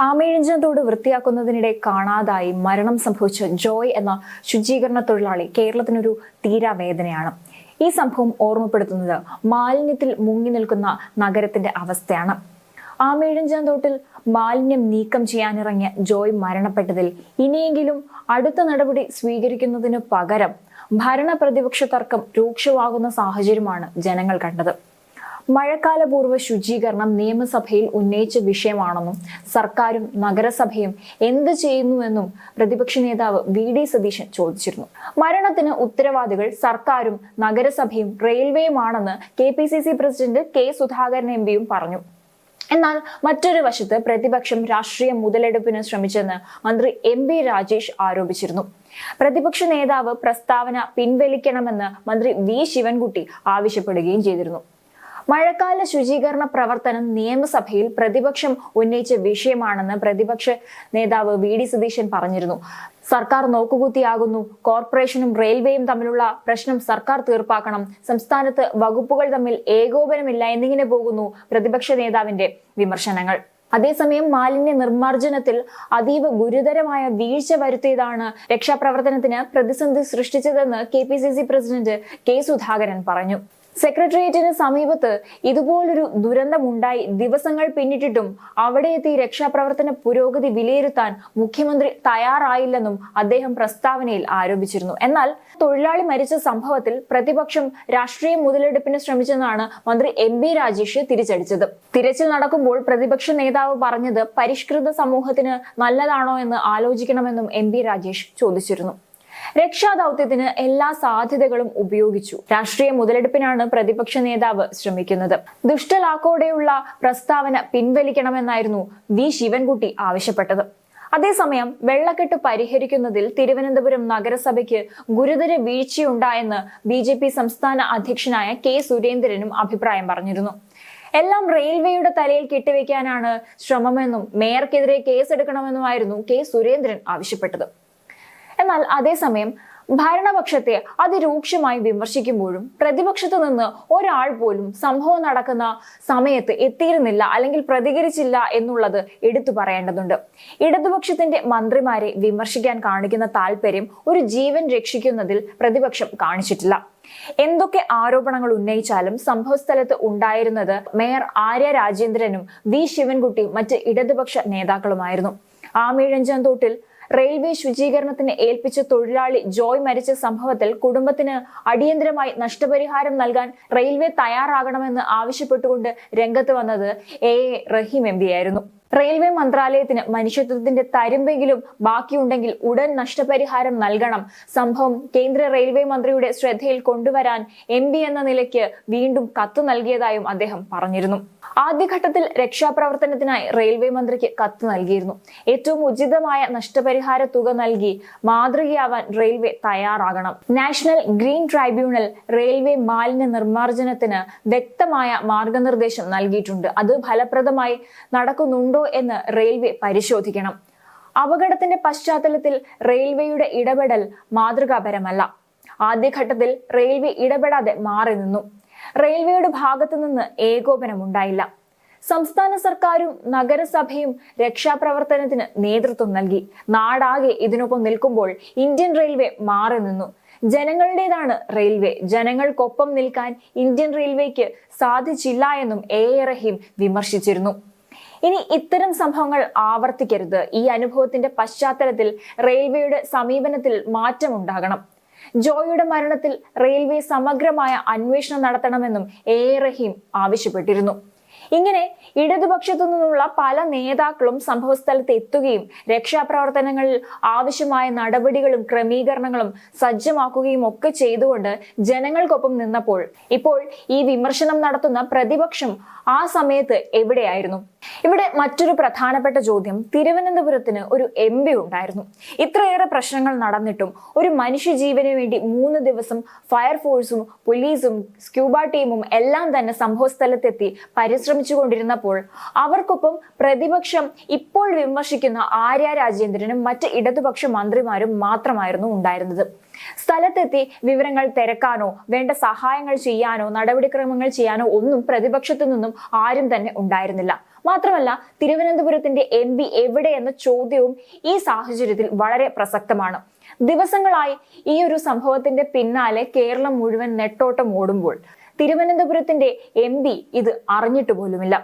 ആമയിഴഞ്ചൻ തോട് വൃത്തിയാക്കുന്നതിനിടെ കാണാതായി മരണം സംഭവിച്ച ജോയ് എന്ന ശുചീകരണ തൊഴിലാളി കേരളത്തിനൊരു തീരാവേദനയാണ്. ഈ സംഭവം ഓർമ്മപ്പെടുത്തുന്നത് മാലിന്യത്തിൽ മുങ്ങി നിൽക്കുന്ന നഗരത്തിന്റെ അവസ്ഥയാണ്. ആമയിഴഞ്ചൻ തോട്ടിൽ മാലിന്യം നീക്കം ചെയ്യാനിറങ്ങിയ ജോയ് മരണപ്പെട്ടതിൽ ഇനിയെങ്കിലും അടുത്ത നടപടി സ്വീകരിക്കുന്നതിന് പകരം ഭരണ പ്രതിപക്ഷ തർക്കം രൂക്ഷമാകുന്ന സാഹചര്യമാണ് ജനങ്ങൾ കണ്ടത്. മഴക്കാലപൂർവ്വ ശുചീകരണം നിയമസഭയിൽ ഉന്നയിച്ച വിഷയമാണെന്നും സർക്കാരും നഗരസഭയും എന്ത് ചെയ്യുന്നുവെന്നും പ്രതിപക്ഷ നേതാവ് വി.ഡി. സതീശൻ ചോദിച്ചിരുന്നു. മരണത്തിന് ഉത്തരവാദികൾ സർക്കാരും നഗരസഭയും റെയിൽവേയുമാണെന്ന് കെ.പി.സി.സി പ്രസിഡന്റ് കെ. സുധാകരൻ എം.പിയും പറഞ്ഞു. എന്നാൽ മറ്റൊരു വശത്ത് പ്രതിപക്ഷം രാഷ്ട്രീയ മുതലെടുപ്പിന് ശ്രമിച്ചെന്ന് മന്ത്രി എം.ബി. രാജേഷ് ആരോപിച്ചിരുന്നു. പ്രതിപക്ഷ നേതാവ് പ്രസ്താവന പിൻവലിക്കണമെന്ന് മന്ത്രി വി. ശിവൻകുട്ടി ആവശ്യപ്പെടുകയും ചെയ്തിരുന്നു. മഴക്കാല ശുചീകരണ പ്രവർത്തനം നിയമസഭയിൽ പ്രതിപക്ഷം ഉന്നയിച്ച വിഷയമാണെന്ന് പ്രതിപക്ഷ നേതാവ് വി.ഡി. സതീശൻ പറഞ്ഞിരുന്നു. സർക്കാർ നോക്കുകുത്തിയാകുന്നു, കോർപ്പറേഷനും റെയിൽവേയും തമ്മിലുള്ള പ്രശ്നം സർക്കാർ തീർപ്പാക്കണം, സംസ്ഥാനത്ത് വകുപ്പുകൾ തമ്മിൽ ഏകോപനമില്ല എന്നിങ്ങനെ പോകുന്നു പ്രതിപക്ഷ നേതാവിന്റെ വിമർശനങ്ങൾ. അതേസമയം മാലിന്യ നിർമ്മാർജ്ജനത്തിൽ അതീവ ഗുരുതരമായ വീഴ്ച വരുത്തിയതാണ് രക്ഷാപ്രവർത്തനത്തിന് പ്രതിസന്ധി സൃഷ്ടിച്ചതെന്ന് കെ.പി.സി.സി പ്രസിഡന്റ് കെ. സുധാകരൻ പറഞ്ഞു. സെക്രട്ടേറിയറ്റിന് സമീപത്ത് ഇതുപോലൊരു ദുരന്തമുണ്ടായി ദിവസങ്ങൾ പിന്നിട്ടിട്ടും അവിടെ എത്തി രക്ഷാപ്രവർത്തന പുരോഗതി വിലയിരുത്താൻ മുഖ്യമന്ത്രി തയ്യാറായില്ലെന്നും അദ്ദേഹം പ്രസ്താവനയിൽ ആരോപിച്ചിരുന്നു. എന്നാൽ തൊഴിലാളി മരിച്ച സംഭവത്തിൽ പ്രതിപക്ഷം രാഷ്ട്രീയ മുതലെടുപ്പിന് ശ്രമിച്ചെന്നാണ് മന്ത്രി എം.ബി. രാജേഷ് തിരിച്ചടിച്ചത്. തിരച്ചിൽ നടക്കുമ്പോൾ പ്രതിപക്ഷ നേതാവ് പറഞ്ഞത് പരിഷ്കൃത സമൂഹത്തിന് നല്ലതാണോ എന്ന് ആലോചിക്കണമെന്നും എം.ബി. രാജേഷ് ചോദിച്ചിരുന്നു. രക്ഷാദൌത്യത്തിന് എല്ലാ സാധ്യതകളും ഉപയോഗിച്ചു. രാഷ്ട്രീയ മുതലെടുപ്പിനാണ് പ്രതിപക്ഷ നേതാവ് ശ്രമിക്കുന്നത്. ദുഷ്ടലാക്കോടെയുള്ള പ്രസ്താവന പിൻവലിക്കണമെന്നായിരുന്നു വി. ശിവൻകുട്ടി ആവശ്യപ്പെട്ടത്. അതേസമയം വെള്ളക്കെട്ട് പരിഹരിക്കുന്നതിൽ തിരുവനന്തപുരം നഗരസഭയ്ക്ക് ഗുരുതര വീഴ്ചയുണ്ടായെന്ന് ബി.ജെ.പി. സംസ്ഥാന അധ്യക്ഷനായ കെ. സുരേന്ദ്രനും അഭിപ്രായം പറഞ്ഞിരുന്നു. എല്ലാം റെയിൽവേയുടെ തലയിൽ കെട്ടിവെക്കാനാണ് ശ്രമമെന്നും മേയർക്കെതിരെ കേസെടുക്കണമെന്നുമായിരുന്നു കെ. സുരേന്ദ്രൻ ആവശ്യപ്പെട്ടത്. എന്നാൽ അതേസമയം ഭരണപക്ഷത്തെ അതിരൂക്ഷമായി വിമർശിക്കുമ്പോഴും പ്രതിപക്ഷത്ത് നിന്ന് ഒരാൾ പോലും സംഭവം നടക്കുന്ന സമയത്ത് എത്തിയിരുന്നില്ല അല്ലെങ്കിൽ പ്രതികരിച്ചില്ല എന്നുള്ളത് എടുത്തു പറയേണ്ടതുണ്ട്. ഇടതുപക്ഷത്തിന്റെ മന്ത്രിമാരെ വിമർശിക്കാൻ കാണിക്കുന്ന താല്പര്യം ഒരു ജീവൻ രക്ഷിക്കുന്നതിൽ പ്രതിപക്ഷം കാണിച്ചിട്ടില്ല. എന്തൊക്കെ ആരോപണങ്ങൾ ഉന്നയിച്ചാലും സംഭവസ്ഥലത്ത് ഉണ്ടായിരുന്നത് മേയർ ആര്യ രാജേന്ദ്രനും വി. ശിവൻകുട്ടിയും മറ്റ് ഇടതുപക്ഷ നേതാക്കളുമായിരുന്നു. ആമയിഴഞ്ചൻ തോട്ടിൽ റെയിൽവേ ശുചീകരണത്തിന് ഏൽപ്പിച്ച തൊഴിലാളി ജോയ് മരിച്ച സംഭവത്തിൽ കുടുംബത്തിന് അടിയന്തരമായി നഷ്ടപരിഹാരം നൽകാൻ റെയിൽവേ തയ്യാറാകണമെന്ന് ആവശ്യപ്പെട്ടുകൊണ്ട് രംഗത്ത് വന്നത് എ. Rahim MP. ആയിരുന്നു. റെയിൽവേ മന്ത്രാലയത്തിന് മനുഷ്യത്വത്തിന്റെ തരിമ്പെങ്കിലും ബാക്കിയുണ്ടെങ്കിൽ ഉടൻ നഷ്ടപരിഹാരം നൽകണം. സംഭവം കേന്ദ്ര റെയിൽവേ മന്ത്രിയുടെ ശ്രദ്ധയിൽ കൊണ്ടുവരാൻ എം.പി. എന്ന നിലയ്ക്ക് വീണ്ടും കത്ത് നൽകിയതായും അദ്ദേഹം പറഞ്ഞിരുന്നു. ആദ്യഘട്ടത്തിൽ രക്ഷാപ്രവർത്തനത്തിനായി റെയിൽവേ മന്ത്രിക്ക് കത്ത് നൽകിയിരുന്നു. ഏറ്റവും ഉചിതമായ നഷ്ടപരിഹാര തുക നൽകി മാതൃകയാവാൻ റെയിൽവേ തയ്യാറാകണം. നാഷണൽ ഗ്രീൻ ട്രൈബ്യൂണൽ റെയിൽവേ മാലിന്യ നിർമ്മാർജ്ജനത്തിന് വ്യക്തമായ മാർഗനിർദ്ദേശം നൽകിയിട്ടുണ്ട്. അത് ഫലപ്രദമായി നടക്കുന്നുണ്ടോ എന്ന് റെയിൽവേ പരിശോധിക്കണം. അപകടത്തിന്റെ പശ്ചാത്തലത്തിൽ റെയിൽവേയുടെ ഇടപെടൽ മാതൃകാപരമല്ല. ആദ്യഘട്ടത്തിൽ റെയിൽവേ ഇടപെടാതെ മാറി നിന്നു. റെയിൽവേയുടെ ഭാഗത്തു നിന്ന് ഏകോപനമുണ്ടായില്ല. സംസ്ഥാന സർക്കാരും നഗരസഭയും രക്ഷാപ്രവർത്തനത്തിന് നേതൃത്വം നൽകി. നാടാകെ ഇതിനൊപ്പം നിൽക്കുമ്പോൾ ഇന്ത്യൻ റെയിൽവേ മാറി നിന്നു. ജനങ്ങളുടേതാണ് റെയിൽവേ. ജനങ്ങൾക്കൊപ്പം നിൽക്കാൻ ഇന്ത്യൻ റെയിൽവേക്ക് സാധിച്ചില്ല എന്നും എ. റഹീം വിമർശിച്ചിരുന്നു. ഇനി ഇത്തരം സംഭവങ്ങൾ ആവർത്തിക്കരുത്. ഈ അനുഭവത്തിന്റെ പശ്ചാത്തലത്തിൽ റെയിൽവേയുടെ സമീപനത്തിൽ മാറ്റമുണ്ടാകണം. ജോയിയുടെ മരണത്തിൽ റെയിൽവേ സമഗ്രമായ അന്വേഷണം നടത്തണമെന്നും എ. റഹീം ആവശ്യപ്പെട്ടിരുന്നു. ഇങ്ങനെ ഇടതുപക്ഷത്തു നിന്നുള്ള പല നേതാക്കളും സംഭവസ്ഥലത്ത് എത്തുകയും രക്ഷാപ്രവർത്തനങ്ങളിൽ ആവശ്യമായ നടപടികളും ക്രമീകരണങ്ങളും സജ്ജമാക്കുകയും ഒക്കെ ചെയ്തുകൊണ്ട് ജനങ്ങൾക്കൊപ്പം നിന്നപ്പോൾ ഇപ്പോൾ ഈ വിമർശനം നടത്തുന്ന പ്രതിപക്ഷം ആ സമയത്ത് എവിടെയായിരുന്നു? ഇവിടെ മറ്റൊരു പ്രധാനപ്പെട്ട ചോദ്യം, തിരുവനന്തപുരത്തിന് ഒരു എം.പി. ഉണ്ടായിരുന്നു. ഇത്രയേറെ പ്രശ്നങ്ങൾ നടന്നിട്ടും ഒരു മനുഷ്യജീവന് വേണ്ടി 3 ദിവസം ഫയർഫോഴ്സും പോലീസും സ്ക്യൂബ ടീമും എല്ലാം തന്നെ സംഭവസ്ഥലത്തെത്തി പരിശ്രമിച്ചുകൊണ്ടിരുന്നപ്പോൾ അവർക്കൊപ്പം പ്രതിപക്ഷം ഇപ്പോൾ വിമർശിക്കുന്ന ആര്യ രാജേന്ദ്രനും മറ്റ് ഇടതുപക്ഷ മന്ത്രിമാരും മാത്രമായിരുന്നു ഉണ്ടായിരുന്നത്. സ്ഥലത്തെത്തി വിവരങ്ങൾ തിരക്കാനോ വേണ്ട സഹായങ്ങൾ ചെയ്യാനോ നടപടിക്രമങ്ങൾ ചെയ്യാനോ ഒന്നും പ്രതിപക്ഷത്തു നിന്നും ആരും തന്നെ ഉണ്ടായിരുന്നില്ല. മാത്രമല്ല തിരുവനന്തപുരത്തിന്റെ MP എവിടെ എന്ന ചോദ്യവും ഈ സാഹചര്യത്തിൽ വളരെ പ്രസക്തമാണ്. ദിവസങ്ങളായി ഈ ഒരു സംഭവത്തിന്റെ പിന്നാലെ കേരളം മുഴുവൻ നെട്ടോട്ടം ഓടുമ്പോൾ തിരുവനന്തപുരത്തിന്റെ MP ഇത് അറിഞ്ഞിട്ട് പോലുമില്ല.